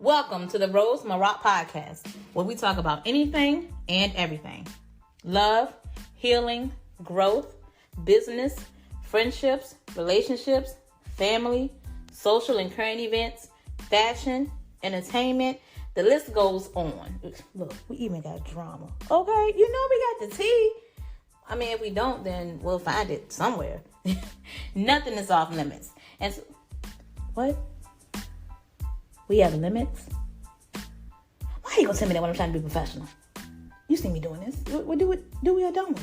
Welcome to the Rose Maroc Podcast, where we talk about anything and everything. Love, healing, growth, business, friendships, relationships, family, social and current events, fashion, entertainment. The list goes on. Look, we even got drama. Okay, we got the tea. I mean, if we don't, then we'll find it somewhere. Nothing is off limits. And so, what? We have limits? Why are you gonna tell me that when I'm trying to be professional? You see me doing this. We do we or don't we?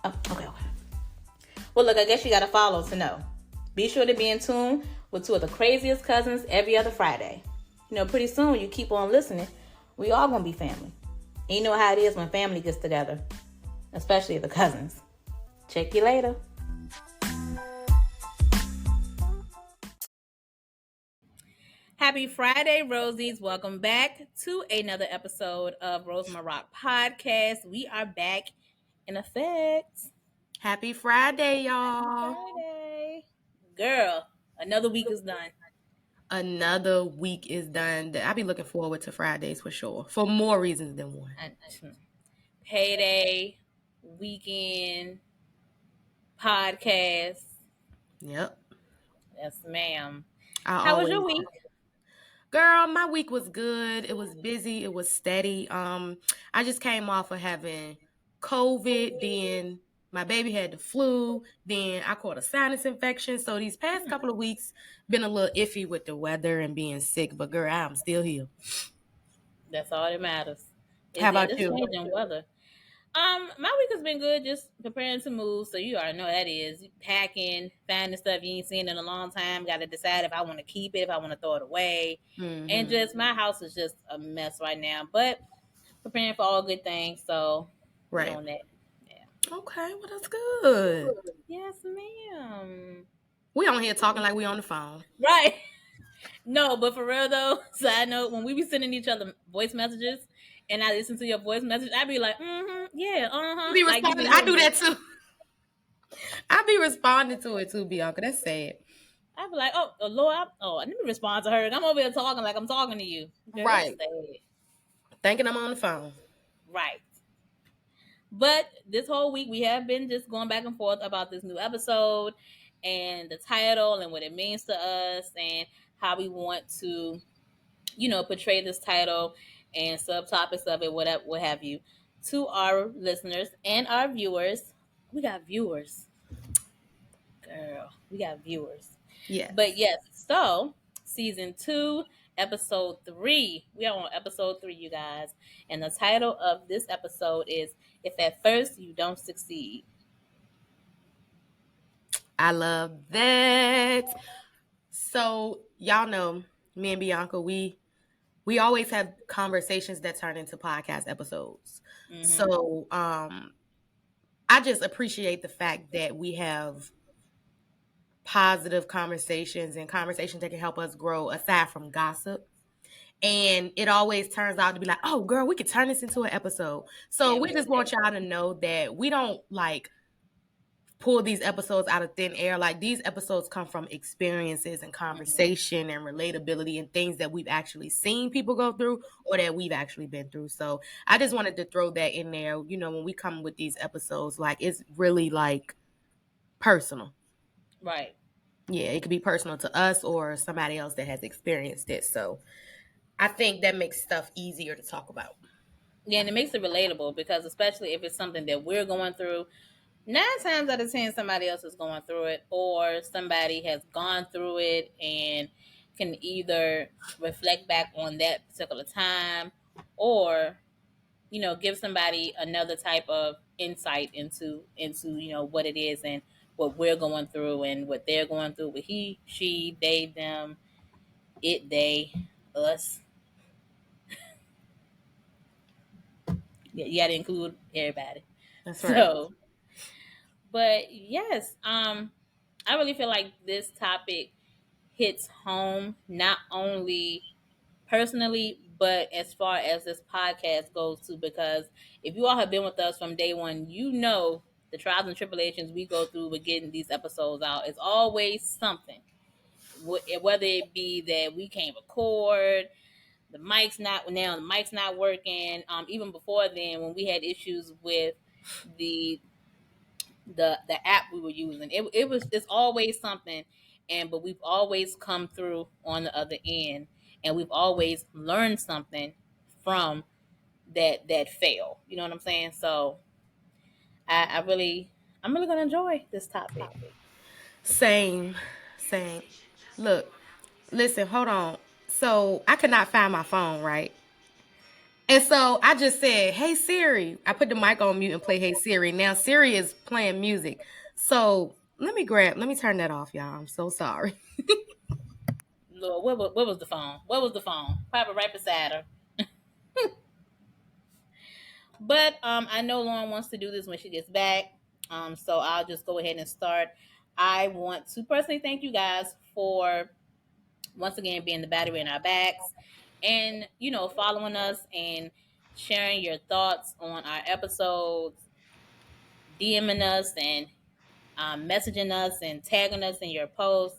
Oh, okay. Well, look, I guess you gotta follow to know. Be sure to be in tune with two of the craziest cousins every other Friday. Pretty soon you keep on listening, we all gonna be family. And you know how it is when family gets together, especially the cousins. Check you later. Happy Friday, Rosies. Welcome back to another episode of Rose Maroc Podcast. We are back in effect. Happy Friday, y'all. Happy Friday. Girl, another week is done. Another week is done. I be looking forward to Fridays for sure. For more reasons than one. Payday, weekend, podcast. Yep. Yes, ma'am. How was your week? Girl, my week was good. It was busy. It was steady. I just came off of having COVID. Then my baby had the flu. Then I caught a sinus infection. So these past couple of weeks been a little iffy with the weather and being sick. But girl, I'm still here. That's all that matters. How about you? Changing weather. My week has been good, just preparing to move. So you already know that is packing, finding stuff you ain't seen in a long time. Got to decide if I want to keep it, if I want to throw it away, and just my house is just a mess right now. But preparing for all good things, so right on that. Yeah. Okay, well that's good. Yes, ma'am. We on here talking like we on the phone, right? No, but for real though, side note, when we be sending each other voice messages. And I listen to your voice message, I'd be like, yeah, Be responding. I do that too. I be responding to it too, Bianca. That's sad. I'd be like, oh, Lord, let me respond to her. I'm over here talking like I'm talking to you. Girl, right. Thinking I'm on the phone. Right. But this whole week, we have been just going back and forth about this new episode and the title and what it means to us and how we want to, portray this title and subtopics of it, what have you, to our listeners and our viewers. We got viewers. Girl, we got viewers. Yeah. But yes, so season 2, episode 3. We are on episode 3, you guys. And the title of this episode is If at First You Don't Succeed. I love that. So y'all know me and Bianca, we always have conversations that turn into podcast episodes. Mm-hmm. So I just appreciate the fact that we have positive conversations and conversations that can help us grow aside from gossip. And it always turns out to be like, oh, girl, we could turn this into an episode. So we just want y'all to know that we don't pull these episodes out of thin air. Like these episodes come from experiences and conversation and relatability and things that we've actually seen people go through or that we've actually been through. So I just wanted to throw that in there. When we come with these episodes, it's really personal. Right. Yeah, it could be personal to us or somebody else that has experienced it. So I think that makes stuff easier to talk about. Yeah, and it makes it relatable because especially if it's something that we're going through, 9 times out of 10 somebody else is going through it or somebody has gone through it and can either reflect back on that particular time or give somebody another type of insight into what it is and what we're going through and what they're going through with he, she, they, them, it, they, us. You got to include everybody. That's right. But yes, I really feel like this topic hits home not only personally, but as far as this podcast goes too, because if you all have been with us from day one, the trials and tribulations we go through with getting these episodes out. It's always something, whether it be that we can't record, the mic's not working. Even before then, when we had issues with the the app we were using, it's always something, but we've always come through on the other end, and we've always learned something from that fail. You know what I'm saying? So I'm really gonna enjoy this topic. Same. Look, listen, hold on. So I could not find my phone, right? And so I just said, "Hey Siri." I put the mic on mute and play "Hey Siri." Now Siri is playing music. So let me turn that off, y'all. I'm so sorry. Lord, where was the phone? Where was the phone? Probably right beside her. But I know Lauren wants to do this when she gets back. So I'll just go ahead and start. I want to personally thank you guys for once again being the battery in our backs, and following us and sharing your thoughts on our episodes, DMing us and messaging us and tagging us in your posts.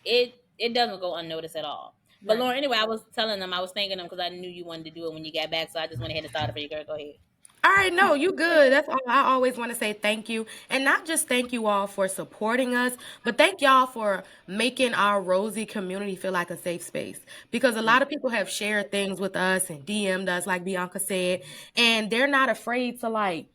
It doesn't go unnoticed at all. But Right. Lauren, anyway, I was telling them, I was thanking them because I knew you wanted to do it when you got back, so I just went ahead and started for you, girl. Go ahead. All right, no, you good. That's all. I always want to say thank you. And not just thank you all for supporting us, but thank y'all for making our Rosie community feel like a safe space. Because a lot of people have shared things with us and DM'd us, like Bianca said, and they're not afraid to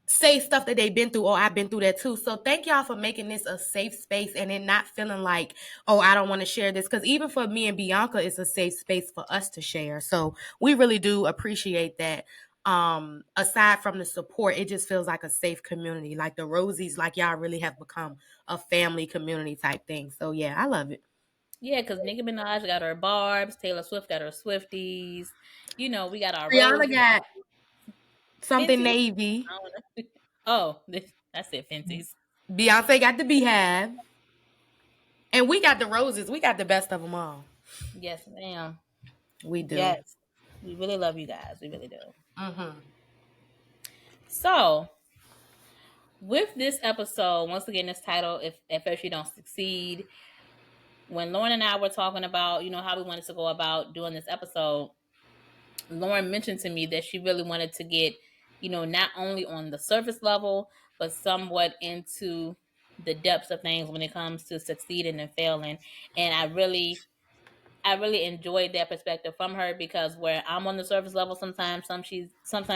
say stuff that they've been through, or I've been through that too. So thank y'all for making this a safe space and it not feeling like, oh, I don't want to share this. Because even for me and Bianca, it's a safe space for us to share. So we really do appreciate that. Aside from the support, it just feels like a safe community. Like the Rosies, like y'all really have become a family community type thing. So yeah, I love it. Yeah, because Nicki Minaj got her Barbs, Taylor Swift got her Swifties. We got our Rihanna Roses. got something Fenty. navy. I don't know. Oh, that's it, Fenties. Beyonce got the Beehive. And we got the Roses. We got the best of them all. Yes, ma'am. We do. Yes. We really love you guys. We really do. Mm-hmm. So, with this episode, once again, this title, if at first you don't succeed, when Lauren and I were talking about, how we wanted to go about doing this episode, Lauren mentioned to me that she really wanted to get, not only on the surface level, but somewhat into the depths of things when it comes to succeeding and failing. And I really enjoyed that perspective from her, because where I'm on the surface level sometimes, sometimes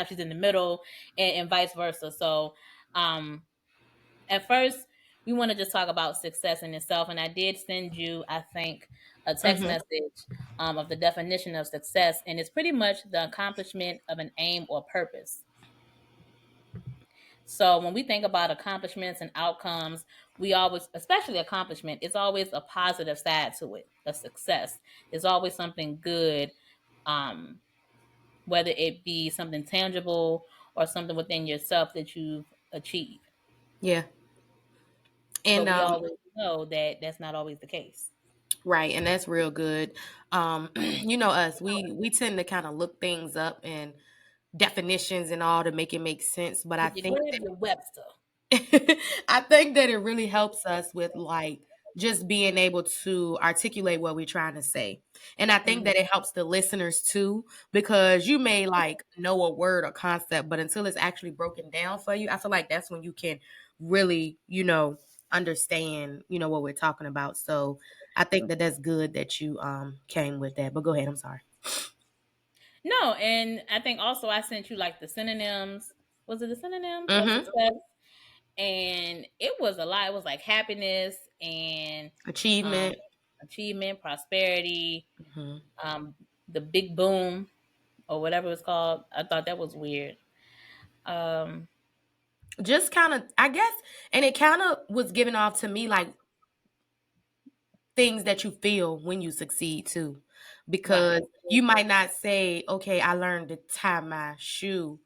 she's in the middle, and vice versa. So at first we want to just talk about success in itself, and I did send you, I think, a text message of the definition of success, and it's pretty much the accomplishment of an aim or purpose. So when we think about accomplishments and outcomes, we always, especially accomplishment, it's always a positive side to it. A success is always something good, whether it be something tangible or something within yourself that you've achieved. Yeah. And But we always know that that's not always the case. right, and that's real good. You know us, we tend to kind of look things up and definitions and all to make it make sense. But I You think grab your Webster. I think that it really helps us with just being able to articulate what we're trying to say. And I think that it helps the listeners too, because you may know a word or concept, but until it's actually broken down for you, I feel like that's when you can really, understand, what we're talking about. So I think that that's good that you came with that. But go ahead, I'm sorry. No, and I think also I sent you the synonyms. Was it the synonyms of Mm-hmm. success? And it was a lot. It was like happiness and Achievement. achievement, prosperity, Mm-hmm. the big boom or whatever it's called. I thought that was weird. Just kind of, I guess, and it kind of was given off to me like things that you feel when you succeed too, because you might not say, okay, I learned to tie my shoe,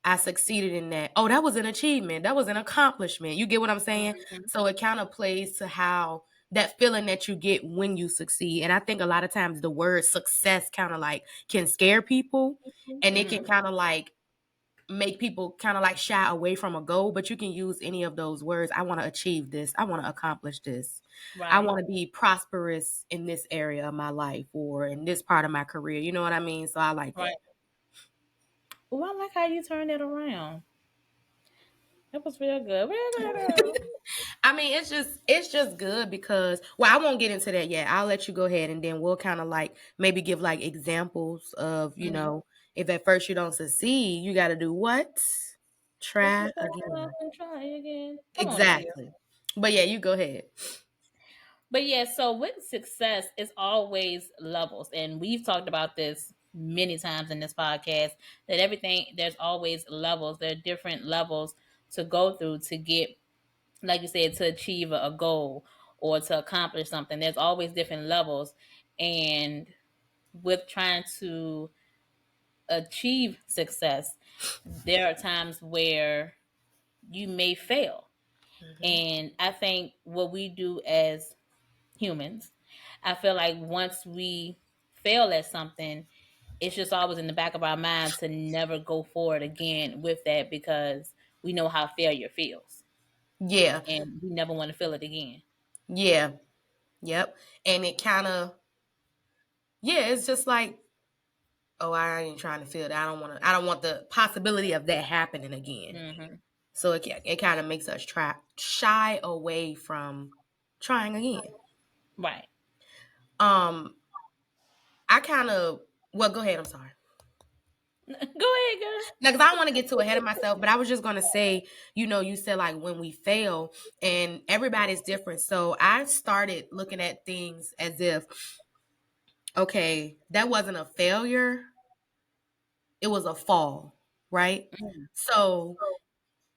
I succeeded in that. Oh, that was an achievement, that was an accomplishment. You get what I'm saying? So it kind of plays to how that feeling that you get when you succeed. And I think a lot of times the word success kind of can scare people, and it can kind of make people kind of like shy away from a goal, but you can use any of those words. I want to achieve this. I want to accomplish this. I Right. want to be prosperous in this area of my life or in this part of my career. You know what I mean? So I like Right. that. Oh, I like how you turned it around. That was real good. Real good. I mean, it's just good because well, I won't get into that yet. I'll let you go ahead and then we'll kind of like maybe give like examples of, if at first you don't succeed, you got to do what? Pick Try yourself up again. and try again. Come on, Tia. Exactly. But yeah, you go ahead. But yeah, so with success, it's always levels. And we've talked about this many times in this podcast that everything, there's always levels. There are different levels to go through to get, like you said, to achieve a goal or to accomplish something. There's always different levels. And with trying to achieve success, there are times where you may fail. Mhm. And I think what we do as humans, I feel like once we fail at something, it's just always in the back of our mind to never go forward again with that because we know how failure feels Yeah. and we never want to feel it again. Yeah. Yep. And it kind of, yeah, it's just like, oh, I ain't trying to feel that. I don't want the possibility of that happening again. Hmm. So it kind of makes us shy away from trying again. Right. Um, I kind of, well, go ahead. I'm sorry. Go ahead, girl. No, because I don't want to get too ahead of myself, but I was just going to say, you said like when we fail and everybody's different. So I started looking at things as if, okay, that wasn't a failure. It was a fall, right? Mhm. So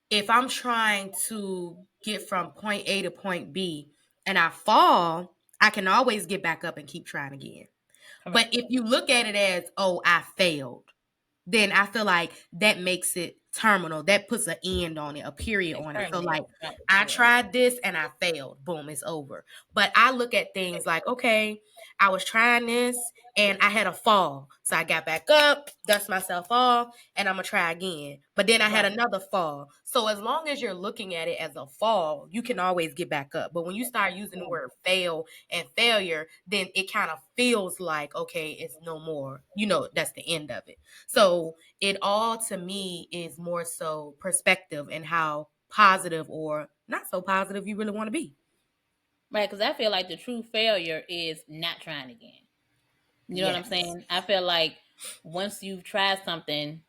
if I'm trying to get from point A to point B and I fall, I can always get back up and keep trying again. But Correct. if you look at it as, oh, I failed, then I feel like that makes it terminal. That puts an end on it, a period It's on it. So permanent. like Right. I Yeah. tried this and I failed. Boom, it's over. But I look at things like, okay, I was trying this and I had a fall. So I got back up, dust myself off, and I'm gonna try again. But then I had Right. another fall. So as long as you're looking at it as a fall, you can always get back up. But when you start using the word fail and failure, then it kind of feels like, okay, it's no more. That's the end of it. So it all to me is more so perspective and how positive or not so positive you really want to be. Right. Because I feel like the true failure is not trying again. You know what I'm Yes. saying? I feel like once you've tried something,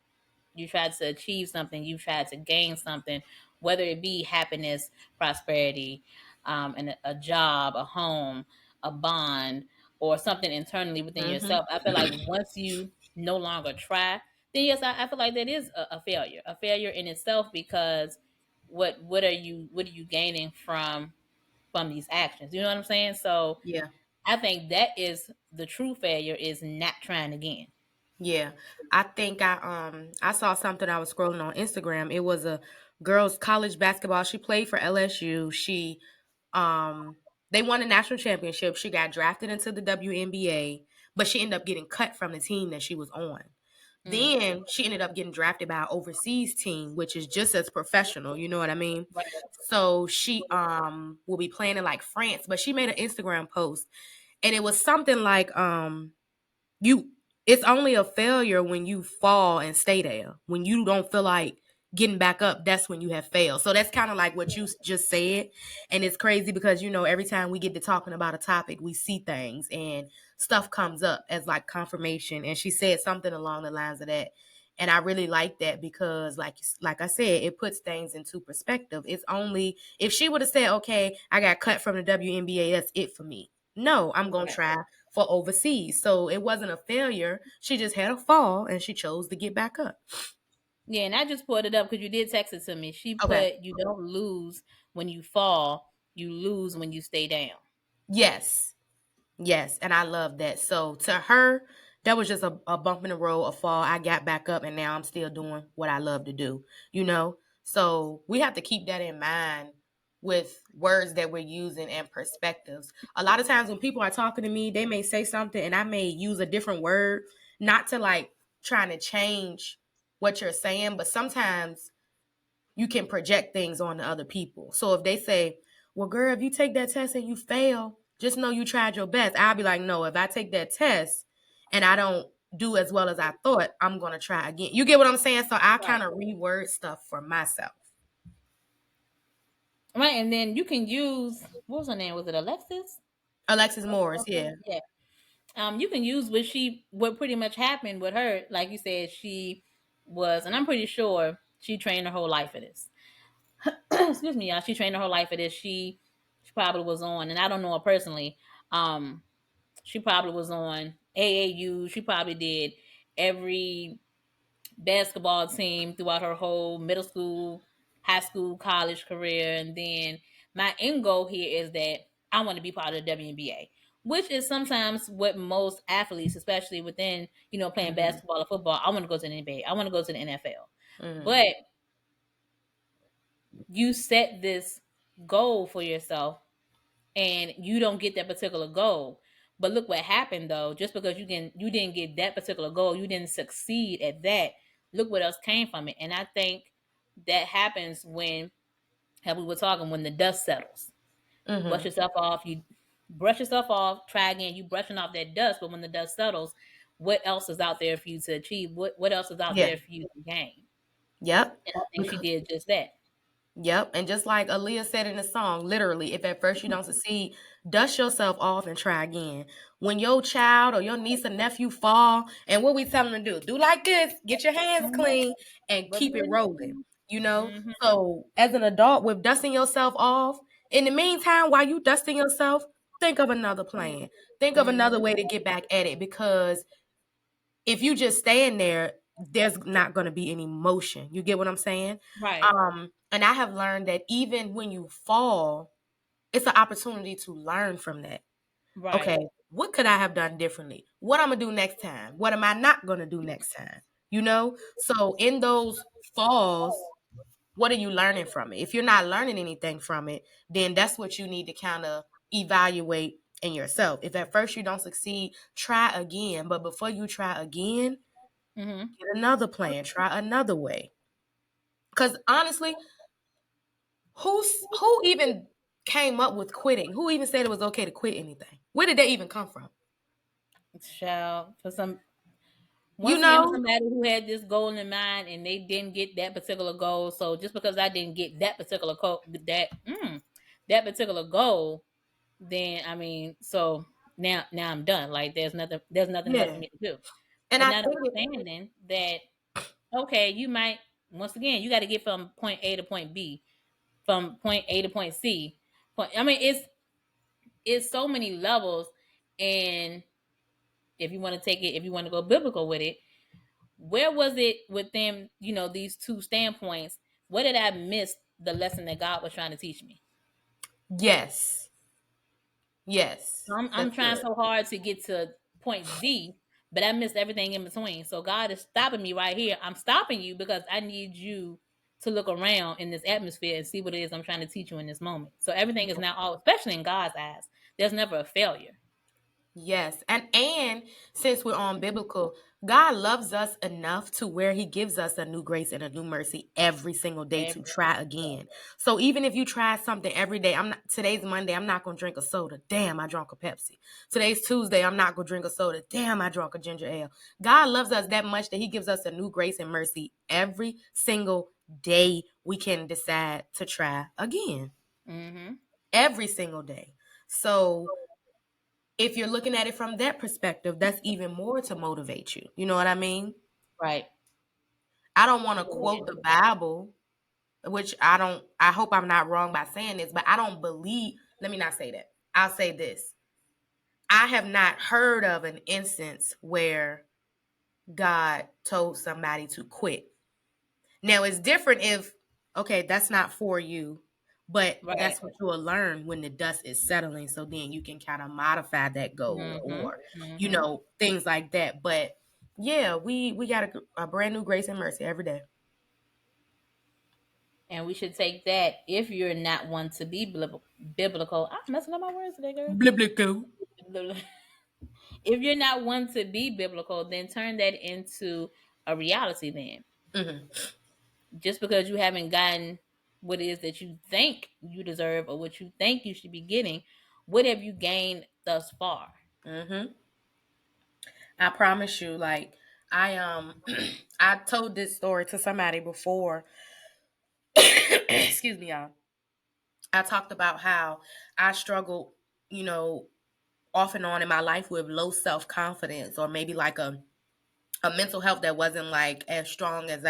you tried to achieve something, you tried to gain something, whether it be happiness, prosperity, and a job, a home, a bond, or something internally within Mm-hmm. yourself. I feel like once you no longer try, then yes, I feel like that is a failure in itself because what are you gaining from these actions? You know what I'm saying? So Yeah. I think that is the true failure is not trying again. Yeah. I think I saw something. I was scrolling on Instagram. It was a girls college basketball. She played for LSU. She um they won a national championship. She got drafted into the WNBA, but she ended up getting cut from the team that she was on. Mm, Then she ended up getting drafted by an overseas team, which is just as professional, you know what I mean? right. So she will be playing in like France, but she made an Instagram post and it was something like you it's only a failure when you fall and stay there. When you don't feel like getting back up, that's when you have failed. So that's kind of like what you just said. And it's crazy because every time we get to talking about a topic, we see things and stuff comes up as like confirmation. And she said something along the lines of that. And I really like that because like I said, it puts things into perspective. It's only if she would have said, okay, I got cut from the WNBA, that's it for me. No, I'm gonna try for overseas. So it wasn't a failure. She just had a fall and she chose to get back up. Yeah, and I just pulled it up because you did text it to me. She Okay. put, "You don't lose when you fall; you lose when you stay down." Yes. Yes. And I love that. So to her, that was just a bump in the road, a fall. I got back up and now I'm still doing what I love to do, you know? So we have to keep that in mind with words that we're using and perspectives. A lot of times when people are talking to me, they may say something and I may use a different word, not to like trying to change what you're saying, but sometimes you can project things on other people. So if they say, well, girl, if you take that test and you fail, just know you tried your best. I'll be like, no, if I take that test and I don't do as well as I thought, I'm going to try again. You get what I'm saying? So I kind of reword stuff for myself. Right. And then you can use, what was her name? Was it Alexis? Alexis Morris, yeah. Yeah. You can use what pretty much happened with her. Like you said, she was, and I'm pretty sure she trained her whole life for this. Excuse me, y'all. She trained her whole life for this. She probably was on, and I don't know her personally. She probably was on AAU. She probably did every basketball team throughout her whole middle school, high school, college career. And then my end goal here is that I want to be part of the WNBA, which is sometimes what most athletes, especially within, playing basketball or football, I want to go to the NBA. I want to go to the NFL. But you set this goal for yourself and you don't get that particular goal. But look what happened though. Just because you didn't get that particular goal, you didn't succeed at that. Look what else came from it. And I think that happens when, how we were talking, when the dust settles. Brush yourself off. You brush yourself off. Try again. You brushing off that dust. But when the dust settles, what else is out there for you to achieve? What else is out there for you to gain? Yep. And I think she did just that. Yep. And just like Aaliyah said in the song, literally, if at first you don't succeed, dust yourself off and try again. When your child or your niece or nephew fall, and what we tell them to do like this, get your hands clean and keep it rolling, So as an adult, with dusting yourself off, in the meantime, while you dusting yourself, think of another plan. Think of another way to get back at it, because if you just stand there, there's not going to be any motion. You get what I'm saying? Right. And I have learned that even when you fall, it's an opportunity to learn from that. Right. Okay, what could I have done differently? What I'm going to do next time? What am I not going to do next time? So in those falls, what are you learning from it? If you're not learning anything from it, then that's what you need to kind of evaluate in yourself. If at first you don't succeed, try again. But before you try again, get another plan. Try another way. Because honestly, who even came up with quitting? Who even said it was okay to quit anything? Where did that even come from? Child, for some, somebody who had this goal in mind and they didn't get that particular goal. So just because I didn't get that particular that particular goal, then I mean, so now I'm done. Like there's nothing left for me to do. And I understanding that, okay, you might, once again, you got to get from point A to point B, from point A to point C. I mean, it's so many levels, and if you want to go biblical with it, where was it within, these two standpoints? Where did I miss the lesson that God was trying to teach me? Yes. I'm trying so hard to get to point Z, but I missed everything in between. So God is stopping me right here. I'm stopping you because I need you to look around in this atmosphere and see what it is I'm trying to teach you in this moment. So everything is now all, especially in God's eyes, there's never a failure. Yes. And since we're on biblical, God loves us enough to where he gives us a new grace and a new mercy every single day to try again. So even if you try something every day, today's Monday, I'm not going to drink a soda. Damn, I drank a Pepsi. Today's Tuesday, I'm not going to drink a soda. Damn, I drank a ginger ale. God loves us that much that he gives us a new grace and mercy every single day. We can decide to try again. Every single day. So if you're looking at it from that perspective, that's even more to motivate you. You know what I mean? Right. I don't want to quote the Bible, which I hope I'm not wrong by saying this, but I don't believe, let me not say that. I'll say this. I have not heard of an instance where God told somebody to quit. Now, it's different if, okay, that's not for you, but that's what you will learn when the dust is settling. So then you can kind of modify that goal or, things like that. But yeah, we got a brand new grace and mercy every day. And we should take that if you're not one to be biblical. I'm messing up my words today, girl. Biblical. If you're not one to be biblical, then turn that into a reality then. Mm-hmm. Just because you haven't gotten what it is that you think you deserve or what you think you should be getting, what have you gained thus far? Mm-hmm. I promise you, like I I told this story to somebody before. Excuse me, y'all. I talked about how I struggled, you know, off and on in my life with low self confidence, or maybe like a mental health that wasn't like as strong as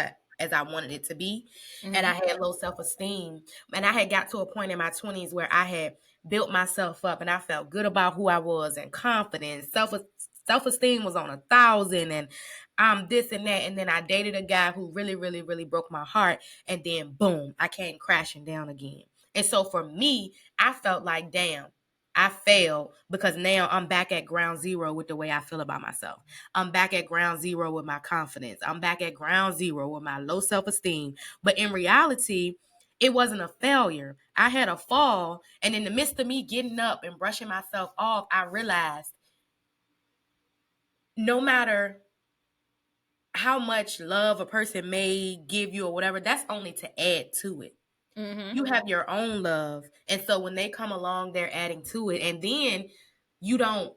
I wanted it to be. And I had low self-esteem. And I had got to a point in my 20s where I had built myself up and I felt good about who I was and confidence. Self-esteem was on 1,000 and I'm this and that. And then I dated a guy who really, really, really broke my heart. And then boom, I came crashing down again. And so for me, I felt like, damn, I failed because now I'm back at ground zero with the way I feel about myself. I'm back at ground zero with my confidence. I'm back at ground zero with my low self-esteem. But in reality, it wasn't a failure. I had a fall. And in the midst of me getting up and brushing myself off, I realized no matter how much love a person may give you or whatever, that's only to add to it. Mm-hmm. You have your own love. And so when they come along, they're adding to it. And then you don't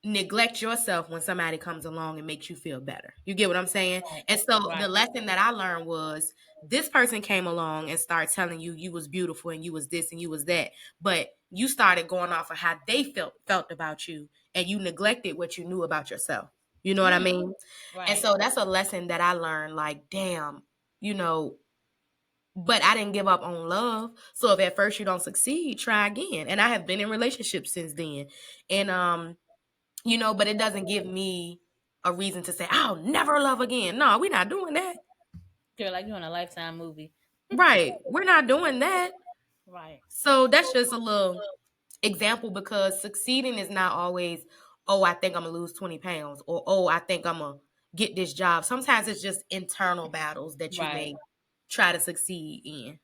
neglect yourself when somebody comes along and makes you feel better. You get what I'm saying? Right. And so Right. the lesson that I learned was this person came along and started telling you you was beautiful and you was this and you was that, but you started going off of how they felt about you and you neglected what you knew about yourself. You know what I mean? Right. And so that's a lesson that I learned, like, damn, you know, but I didn't give up on love. So if at first you don't succeed, try again. And I have been in relationships since then. And you know, but it doesn't give me a reason to say, I'll never love again. No, we're not doing that. Feel like you're in a Lifetime movie. Right. We're not doing that. Right. So that's just a little example because succeeding is not always, oh, I think I'm going to lose 20 pounds or, oh, I think I'm going to get this job. Sometimes it's just internal battles that you may try to succeed in.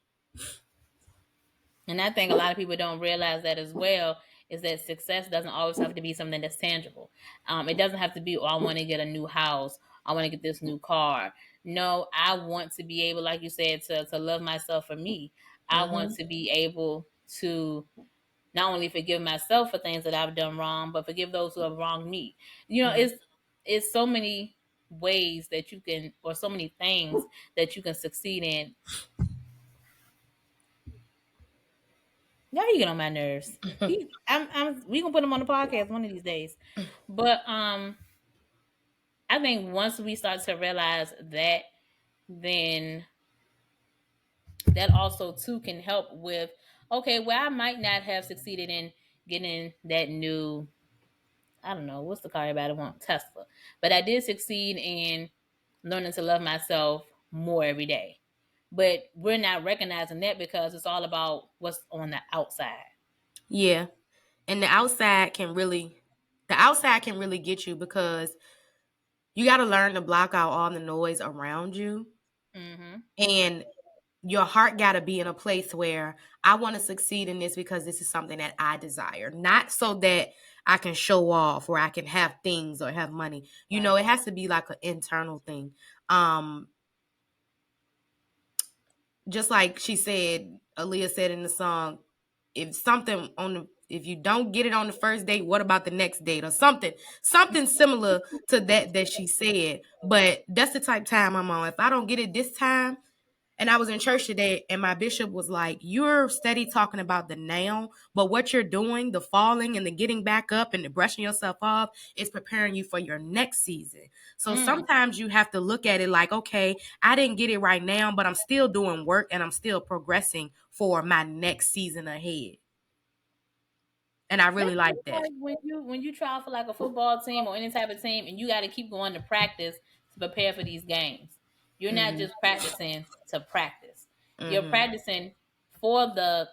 And I think a lot of people don't realize that as well, is that success doesn't always have to be something that's tangible. It doesn't have to be, oh, I want to get a new house. I want to get this new car. No, I want to be able, like you said, to love myself for me. I want to be able to not only forgive myself for things that I've done wrong, but forgive those who have wronged me. You know, it's so many ways that you can, or so many things that you can succeed in. Now you get on my nerves. We gonna put him on the podcast one of these days. But I think once we start to realize that, then that also too can help with, okay, well, I might not have succeeded in getting that new, I don't know, what's the car everybody want? Tesla. But I did succeed in learning to love myself more every day. But we're not recognizing that because it's all about what's on the outside. Yeah. And the outside can really get you because you got to learn to block out all the noise around you. And your heart got to be in a place where I want to succeed in this because this is something that I desire, not so that I can show off or I can have things or have money. You know, it has to be like an internal thing. Just like she said, Aaliyah said in the song, if you don't get it on the first date, what about the next date or something similar to that she said. But that's the type of time I'm on. If I don't get it this time, and I was in church today and my bishop was like, you're steady talking about the now, but what you're doing, the falling and the getting back up and the brushing yourself off is preparing you for your next season. So sometimes you have to look at it like, okay, I didn't get it right now, but I'm still doing work and I'm still progressing for my next season ahead. And I really like that. Like when you try for like a football team or any type of team and you got to keep going to practice to prepare for these games. You're not just practicing to practice. You're practicing for the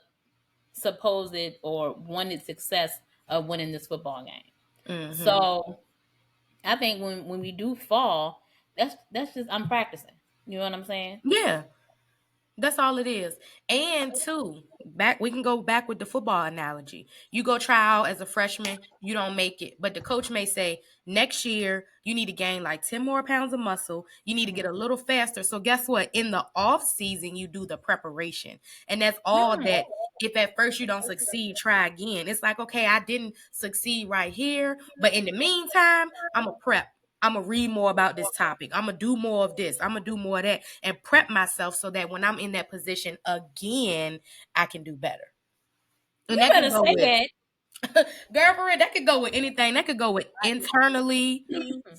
supposed or wanted success of winning this football game. So I think when we do fall, that's just, I'm practicing. You know what I'm saying? Yeah. That's all it is. And two, we can go back with the football analogy. You go try out as a freshman, you don't make it. But the coach may say, next year, you need to gain like 10 more pounds of muscle. You need to get a little faster. So guess what? In the off season, you do the preparation. And that's all Right. that if at first you don't succeed, try again. It's like, okay, I didn't succeed right here. But in the meantime, I'm a prep. I'm gonna read more about this topic. I'm gonna do more of this. I'm gonna do more of that and prep myself so that when I'm in that position again, I can do better. And You that could better go say with that. girl for it, that could go with anything. That could go with internally,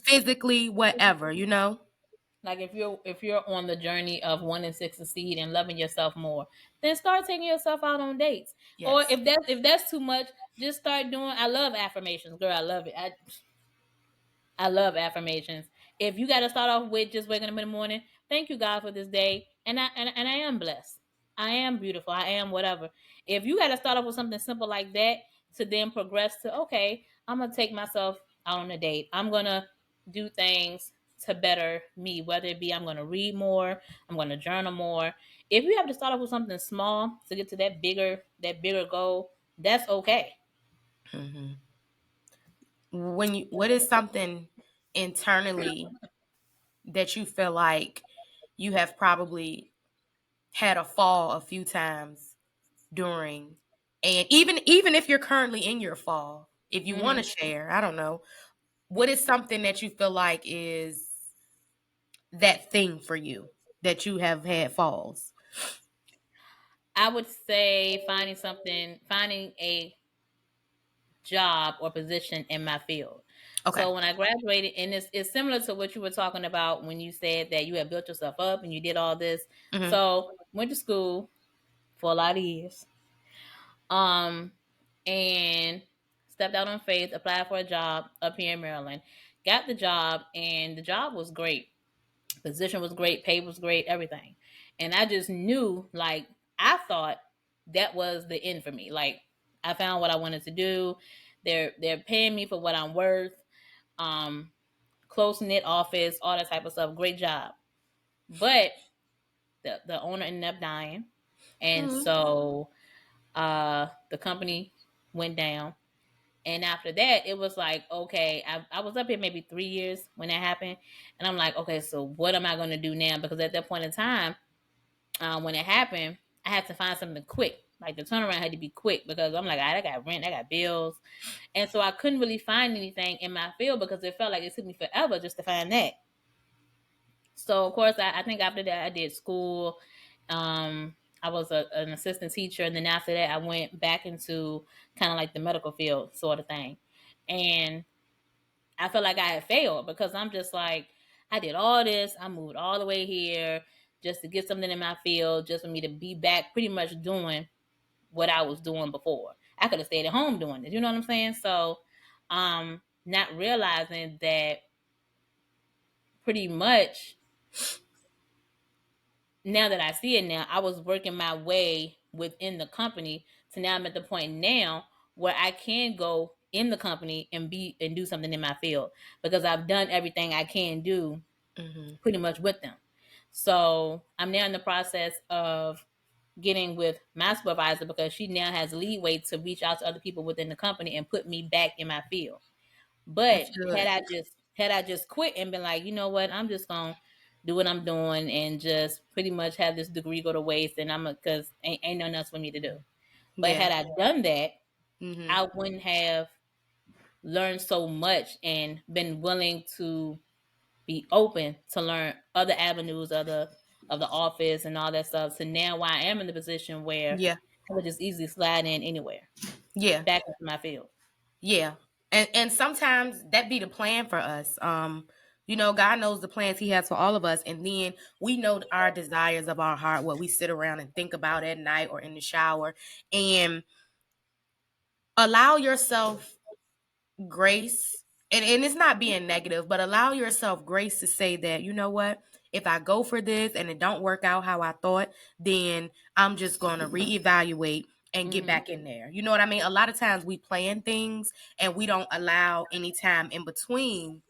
physically, whatever, you know? Like if you're on the journey of wanting to succeed and loving yourself more, then start taking yourself out on dates. Or Yes. if that's too much, just start doing. I love affirmations, girl. I love it. I love affirmations. If you got to start off with just waking up in the morning, thank you God for this day, and I am blessed. I am beautiful. I am whatever. If you got to start off with something simple like that to then progress to, okay, I'm gonna take myself out on a date. I'm gonna do things to better me, whether it be I'm gonna read more, I'm gonna journal more. If you have to start off with something small to get to that bigger goal, that's okay. Mm-hmm. What is something internally that you feel like you have probably had a fall a few times during, and even if you're currently in your fall, if you want to Mm-hmm. share, I don't know, what is something that you feel like is that thing for you that you have had falls? I would say finding a job or position in my field. Okay. So when I graduated, and it's similar to what you were talking about when you said that you had built yourself up and you did all this. Mm-hmm. So went to school for a lot of years, um, and stepped out on faith, applied for a job up here in Maryland, got the job, and the job was great. Position was great, pay was great, everything. And I just knew, like, I thought that was the end for me. Like, I found what I wanted to do. They're paying me for what I'm worth. Um, Close knit office, all that type of stuff. Great job. But the owner ended up dying, and Mm-hmm. so the company went down. And after that, it was like, okay, I was up here maybe 3 years when that happened. And I'm like, okay, so what am I going to do now? Because at that point in time, when it happened, I had to find something quick. Like the turnaround had to be quick because I'm like, I got rent, I got bills. And so I couldn't really find anything in my field because it felt like it took me forever just to find that. So, of course, I think after that, I did school. I was an assistant teacher. And then after that, I went back into kind of like the medical field sort of thing. And I felt like I had failed because I'm just like, I did all this. I moved all the way here just to get something in my field, just for me to be back pretty much doing what I was doing before. I could have stayed at home doing it. You know what I'm saying? So, not realizing that pretty much now that I see it now, I was working my way within the company to now I'm at the point now where I can go in the company and do something in my field because I've done everything I can do Mm-hmm. pretty much with them. So I'm now in the process of getting with my supervisor because she now has leeway to reach out to other people within the company and put me back in my field. You But should. had I just quit and been like, you know what, I'm just gonna do what I'm doing and just pretty much have this degree go to waste, and because ain't nothing else for me to do. But Yeah. had I done that, Mm-hmm. I wouldn't have learned so much and been willing to be open to learn other avenues of the office and all that stuff. So now, why I am in the position where Yeah. I would just easily slide in anywhere Yeah. back into my field. Yeah. And sometimes that be the plan for us. You know, God knows the plans he has for all of us. And then we know our desires of our heart, what we sit around and think about at night or in the shower. And allow yourself grace. And it's not being negative, but allow yourself grace to say that, you know what? If I go for this and it don't work out how I thought, then I'm just going to reevaluate and get Mm-hmm. back in there. You know what I mean? A lot of times we plan things and we don't allow any time in between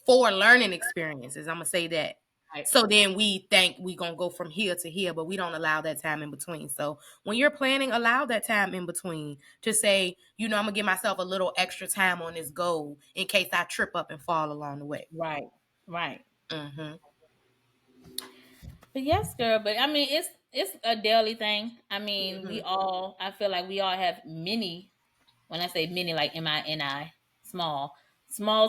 for learning experiences. I'm going to say that. Right. So then we think we gonna go from here to here, but we don't allow that time in between. So when you're planning, allow that time in between to say, I'm gonna give myself a little extra time on this goal in case I trip up and fall along the way. Right. Mm-hmm. But yes, girl. But I mean, it's a daily thing. I mean, I feel like we all have many. When I say many, like MINI, small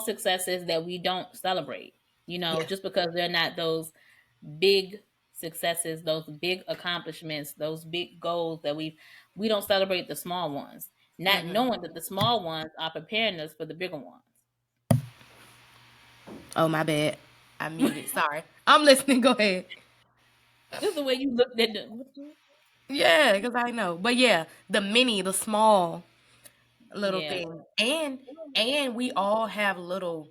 successes that we don't celebrate. Yeah. Just because they're not those big successes, those big accomplishments, those big goals that we don't celebrate the small ones, not knowing that the small ones are preparing us for the bigger ones. Oh, my bad. I muted. Sorry. I'm listening. Go ahead. Just the way you looked at them. Yeah, because I know. But yeah, the small little Yeah. things. And we all have little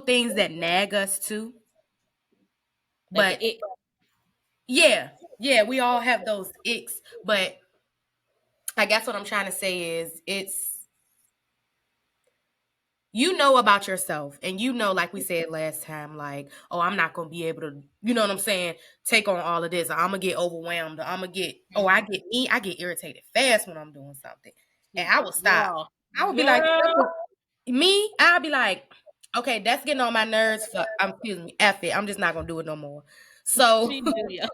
things that nag us too. Like But yeah, we all have those icks. But I guess what I'm trying to say is about yourself, and like we said last time, like, oh, I'm not gonna be able to, you know what I'm saying, take on all of this. I'm gonna get overwhelmed. I'm gonna get I get irritated fast when I'm doing something, and I will stop. Girl. I would be like, I'll be like, okay, that's getting on my nerves. Excuse me, F it. I'm just not gonna do it no more. So She do, yeah.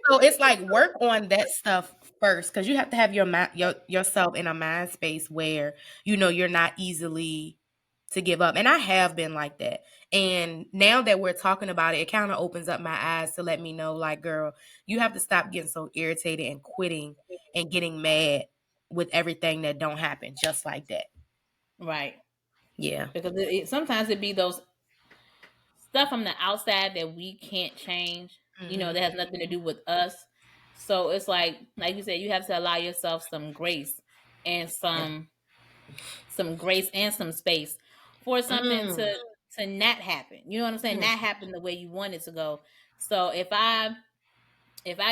so it's like work on that stuff first, because you have to have yourself in a mind space where you're not easily to give up. And I have been like that. And now that we're talking about it, it kind of opens up my eyes to let me know, like, girl, you have to stop getting so irritated and quitting and getting mad with everything that don't happen just like that. Right. Yeah. Because sometimes it be those stuff from the outside that we can't change, that has nothing to do with us. So it's like you said, you have to allow yourself some grace and some grace and some space for something to not happen. You know what I'm saying? Not happen the way you want it to go. So if I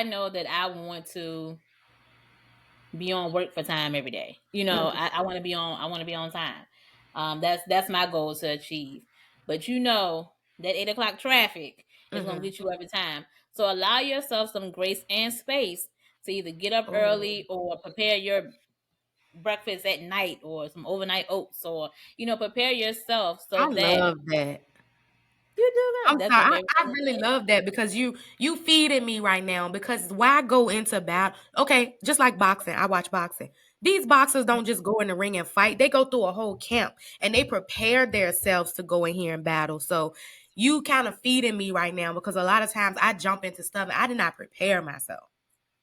know that I want to be on work for time every day, I want to be on time. That's my goal to achieve. But that 8 o'clock traffic is gonna get you every time. So allow yourself some grace and space to either get up early or prepare your breakfast at night or some overnight oats, or prepare yourself so I that love that. you do that. I'm That's what sorry. I really love that, because you feeding me right now, because why go into battle? Okay, just like boxing, I watch boxing. These boxers don't just go in the ring and fight. They go through a whole camp and they prepare themselves to go in here and battle. So you kind of feeding me right now, because a lot of times I jump into stuff and I did not prepare myself.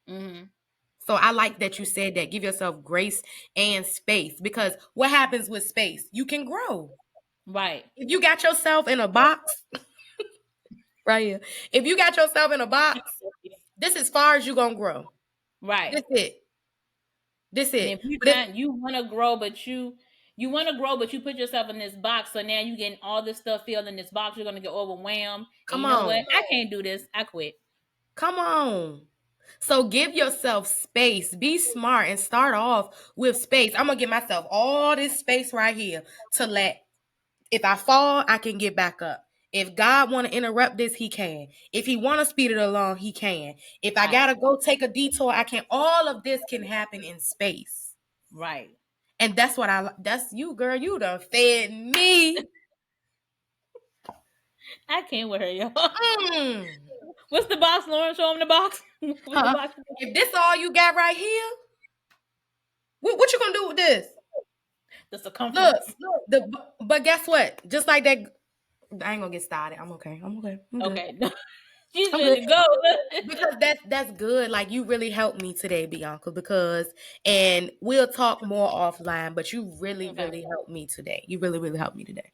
So I like that you said that. Give yourself grace and space, because what happens with space? You can grow. Right. If you got yourself in a box, right here. If you got yourself in a box, this is as far as you're going to grow. Right. This it. And if you want to grow, but you put yourself in this box, so now you getting all this stuff filled in this box, you're going to get overwhelmed. Come and you on. know what? I can't do this. I quit. Come on. So give yourself space. Be smart and start off with space. I'm going to give myself all this space right here to let, if I fall, I can get back up. If God want to interrupt this, he can. If he want to speed it along, he can. If I got to go take a detour, I can. All of this can happen in space. Right. And that's what that's you, girl. You done fed me. I can't with her, y'all. What's the box, Lauren? Show him the box. The box? If this all you got right here, what you gonna do with this? The circumference. Look, but guess what? Just like that, I ain't gonna get started. I'm okay. Okay. She's ready to go. Because that's good. Like, you really helped me today, Bianca, and we'll talk more offline, but you really, really helped me today. You really, really helped me today.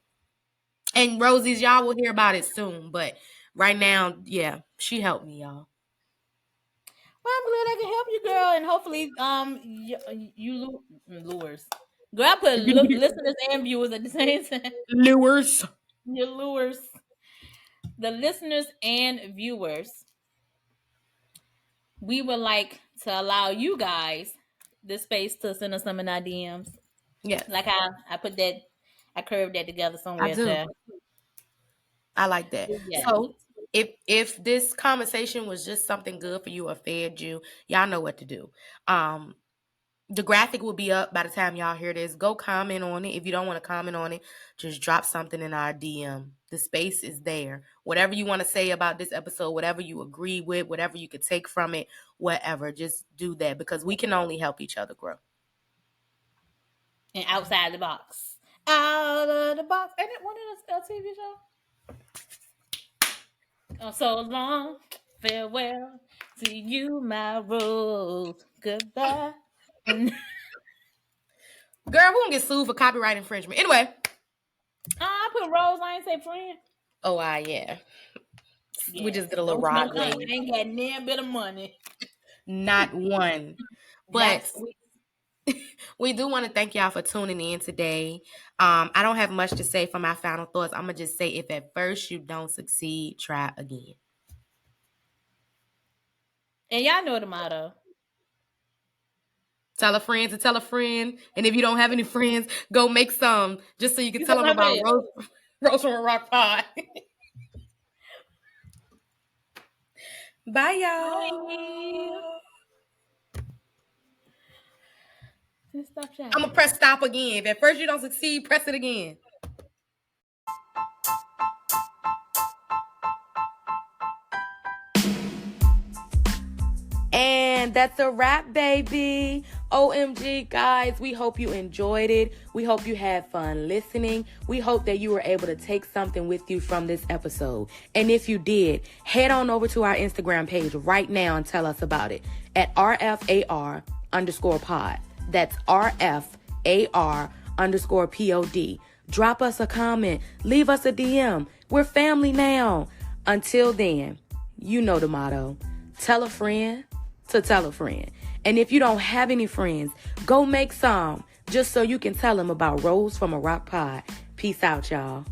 And Rosie's, y'all will hear about it soon, but right now, yeah, she helped me, y'all. Well, I'm glad I can help you, girl, and hopefully, you lures. Girl, I put listeners and viewers at the same time. Lures. Your lures. The listeners and viewers, we would like to allow you guys the space to send us some in our DMs. Yeah. Like I put that, I curved that together somewhere. I do. I like that. Yes. So if this conversation was just something good for you or fed you, y'all know what to do. The graphic will be up by the time y'all hear this. Go comment on it. If you don't want to comment on it, just drop something in our DM. The space is there. Whatever you want to say about this episode, whatever you agree with, whatever you could take from it, whatever, just do that because we can only help each other grow. And outside the box. Out of the box. Ain't it one of the TV show? Oh, so long. Farewell to you, my rose. Goodbye. Girl, we won't get sued for copyright infringement. Anyway. I put rose. I ain't say friend. Oh, yeah. We just did a little rock. I ain't got near bit of money. Not one. But we do want to thank y'all for tuning in today. I don't have much to say for my final thoughts. I'm going to just say, if at first you don't succeed, try again. And y'all know the motto. Tell a friend to tell a friend. And if you don't have any friends, go make some. Just so you can tell them about Rose from a Rock Pod. Bye, y'all. Bye. I'm going to press stop again. If at first you don't succeed, press it again. And that's a wrap, baby. OMG, guys, we hope you enjoyed it. We hope you had fun listening. We hope that you were able to take something with you from this episode. And if you did, head on over to our Instagram page right now and tell us about it at RFAR_pod. That's RFAR_POD. Drop us a comment. Leave us a DM. We're family now. Until then, you know the motto. Tell a friend to tell a friend. And if you don't have any friends, go make some just so you can tell them about Rose from a Rock Pod. Peace out, y'all.